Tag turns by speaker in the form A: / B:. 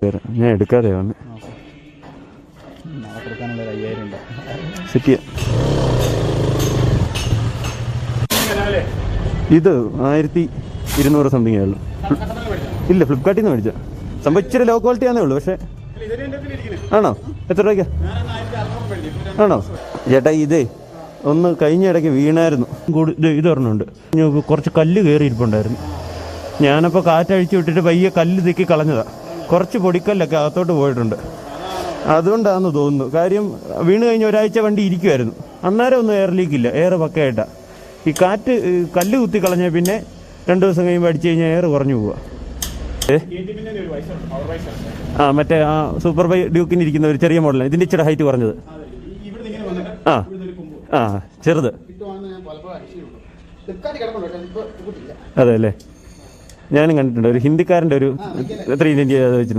A: ഞാൻ എടുക്കാതെ വന്ന് സെറ്റ് ചെയ്യാം. ഇത് 1200 സംതിങ്ങേ ഉള്ളൂ. ഇല്ല, ഫ്ലിപ്കാർട്ടിൽ നിന്ന് മേടിച്ച സംഭവം ഇച്ചിരി ലോ ക്വാളിറ്റി ആണേ ഉള്ളൂ. പക്ഷേ ആണോ? എത്ര രൂപയ്ക്കാ? ആണോ ചേട്ടാ? ഇതേ ഒന്ന് കഴിഞ്ഞ ഇടയ്ക്ക് വീണായിരുന്നു. ഇത് ഒരെണ്ണമുണ്ട്. കുറച്ച് കല്ല് കയറി ഇരിപ്പുണ്ടായിരുന്നു. ഞാനപ്പോൾ കാറ്റഴിച്ച് വിട്ടിട്ട് പയ്യെ കല്ല് തിക്കി കളഞ്ഞതാണ്. കുറച്ച് പൊടിക്കല്ലൊക്കെ അകത്തോട്ട് പോയിട്ടുണ്ട്. അതുകൊണ്ടാണെന്ന് തോന്നുന്നു. കാര്യം വീണ് കഴിഞ്ഞ് ഒരാഴ്ച വണ്ടി ഇരിക്കുമായിരുന്നു. അന്നേരം ഒന്നും എയർ ലീക്കില്ല, എയർ പക്കയായിട്ടാണ്. ഈ കാറ്റ് കല്ല് കുത്തി കളഞ്ഞാൽ പിന്നെ 2 ദിവസം കഴിയുമ്പോൾ അടിച്ചു കഴിഞ്ഞാൽ എയർ കുറഞ്ഞു പോവുക. മറ്റേ ആ സൂപ്പർ ബൈ ഡ്യൂക്കിന് ഇരിക്കുന്ന ഒരു ചെറിയ മോഡലാണ്. ഇതിൻ്റെ ഇച്ചിരി ഹൈറ്റ് കുറഞ്ഞത്. ചെറുത്. അതെ അല്ലേ? ഞാനും കണ്ടിട്ടുണ്ട്. ഒരു ഹിന്ദിക്കാരൻ്റെ ഒരു 320 വെച്ചിട്ടുണ്ട്.